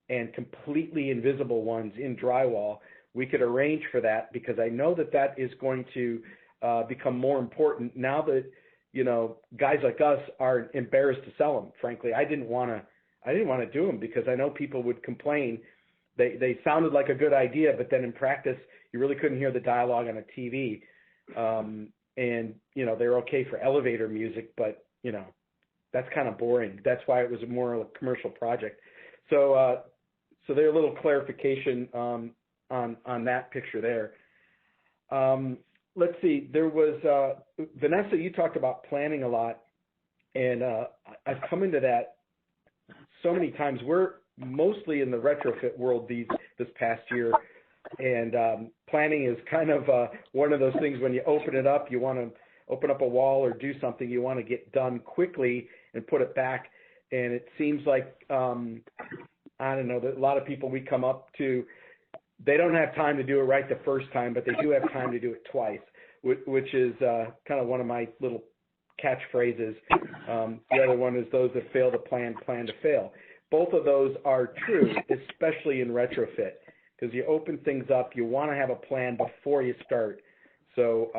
and completely invisible ones in drywall. We could arrange for that, because I know that is going to become more important now that guys like us are embarrassed to sell them. Frankly, I didn't want to do them because I know people would complain. They sounded like a good idea, but then in practice, you really couldn't hear the dialogue on a TV. And they're okay for elevator music, but that's kind of boring. That's why it was more of a commercial project. So there's a little clarification on that picture there. Let's see, there was, Vanessa, you talked about planning a lot, and I've come into that so many times. We're mostly in the retrofit world this past year, and planning is kind of one of those things when you open it up, you want to open up a wall or do something, you want to get done quickly and put it back, and it seems like, I don't know, that a lot of people we come up to, they don't have time to do it right the first time, but they do have time to do it twice, which is kind of one of my little catchphrases. The other one is those that fail to plan to fail. Both of those are true, especially in retrofit, because you open things up, you want to have a plan before you start. So,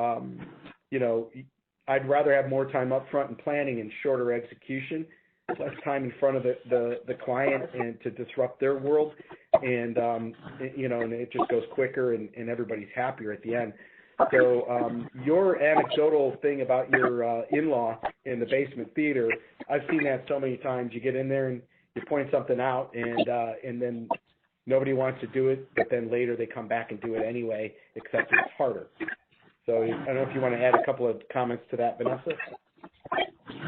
I'd rather have more time up front in planning and shorter execution, less time in front of the client and to disrupt their world, and and it just goes quicker and everybody's happier at the end. So your anecdotal thing about your in-law in the basement theater, I've seen that so many times. You get in there and you point something out, and then nobody wants to do it, but then later they come back and do it anyway, except it's harder. So I don't know if you want to add a couple of comments to that, Vanessa.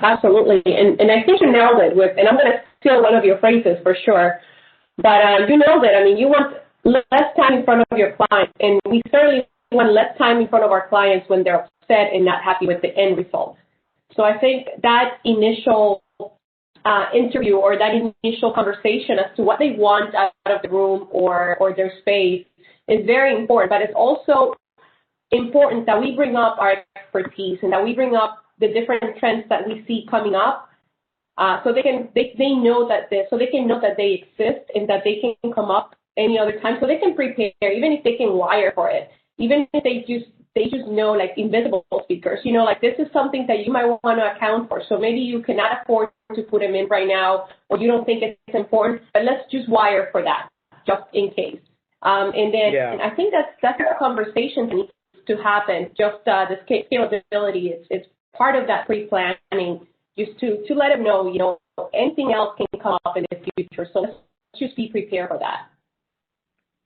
Absolutely, and I think you nailed it and I'm going to steal one of your phrases for sure, but you nailed it. I mean, you want less time in front of your client, and we certainly want less time in front of our clients when they're upset and not happy with the end result. So I think that initial interview or that initial conversation as to what they want out of the room or their space is very important, but it's also important that we bring up our expertise and that we bring up the different trends that we see coming up, so they know that they exist and that they can come up any other time, so they can prepare, even if they can wire for it, even if they just know, like, invisible speakers, like this is something that you might want to account for. So maybe you cannot afford to put them in right now, or you don't think it's important, but let's just wire for that just in case. And then I think that's a conversation that needs to happen. Just the scalability is part of that pre-planning, just to let them know, anything else can come up in the future. So let's just be prepared for that.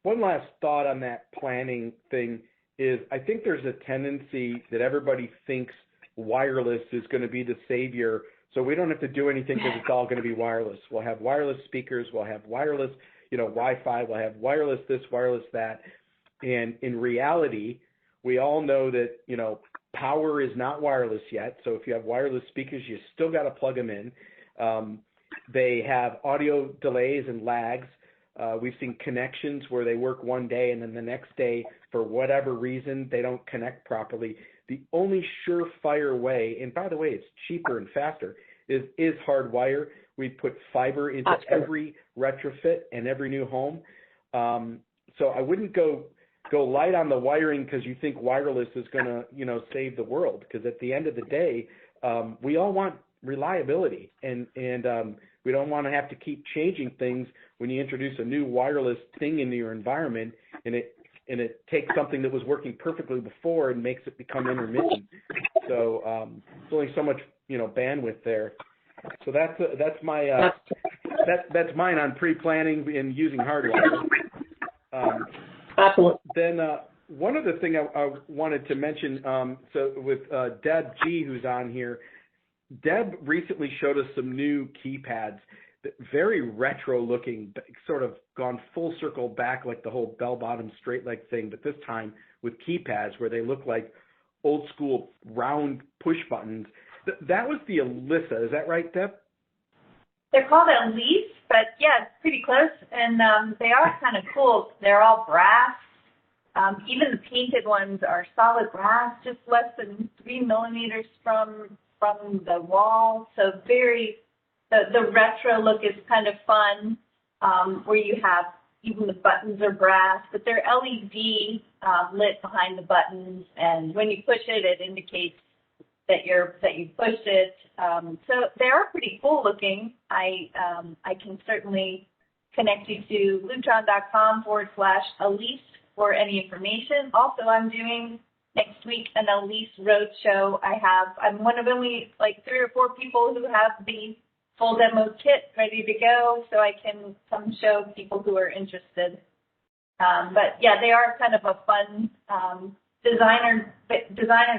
One last thought on that planning thing is I think there's a tendency that everybody thinks wireless is going to be the savior, so we don't have to do anything because it's all going to be wireless. We'll have wireless speakers, we'll have wireless, Wi-Fi, we'll have wireless this, wireless that. And in reality, we all know that, power is not wireless yet. So if you have wireless speakers, you still got to plug them in. They have audio delays and lags. We've seen connections where they work one day and then the next day, for whatever reason, they don't connect properly. The only surefire way, and by the way, it's cheaper and faster, is hardwire. We put fiber into every retrofit and every new home. So I wouldn't go light on the wiring because you think wireless is going to, save the world. Because at the end of the day, we all want reliability, and we don't want to have to keep changing things when you introduce a new wireless thing into your environment, and it takes something that was working perfectly before and makes it become intermittent. So there's only so much bandwidth there. So that's my that's mine on pre-planning and using hardware. Absolutely. Then one other thing I wanted to mention, so with Deb G, who's on here, Deb recently showed us some new keypads, very retro looking, sort of gone full circle back like the whole bell-bottom straight leg thing, but this time with keypads where they look like old school round push buttons. That was the Alyssa, is that right, Deb? They're called Elise, but yeah, it's pretty close, and they are kind of cool. They're all brass. Even the painted ones are solid brass, just less than 3 millimeters from the wall. So the retro look is kind of fun, where you have even the buttons are brass, but they're LED lit behind the buttons, and when you push it, it indicates that you pushed it. So they are pretty cool looking. I can certainly connect you to lutron.com/Elise for any information. Also, I'm doing next week an Elise Roadshow. I'm one of only like 3 or 4 people who have the full demo kit ready to go, so I can come show people who are interested. But yeah, they are kind of a fun designers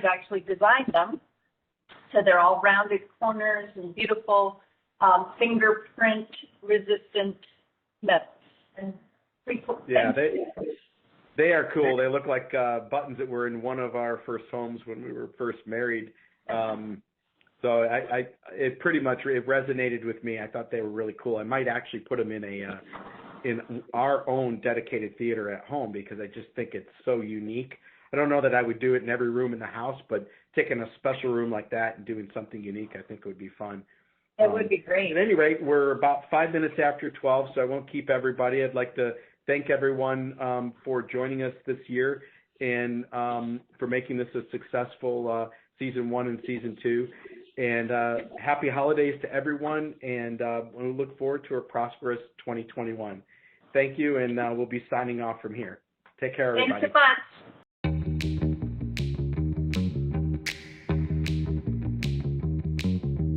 actually designed them. So they're all rounded corners and beautiful fingerprint resistant metals. And pretty cool. Yeah, they are cool. They look like buttons that were in one of our first homes when we were first married. So it pretty much resonated with me. I thought they were really cool. I might actually put them in our own dedicated theater at home because I just think it's so unique. I don't know that I would do it in every room in the house, but taking a special room like that and doing something unique, I think it would be fun. It would be great. At any rate, we're about 5 minutes after 12, so I won't keep everybody. I'd like to thank everyone for joining us this year and for making this a successful season 1 and season 2. And happy holidays to everyone, and we look forward to a prosperous 2021. Thank you, and we'll be signing off from here. Take care, everybody. Thanks so much.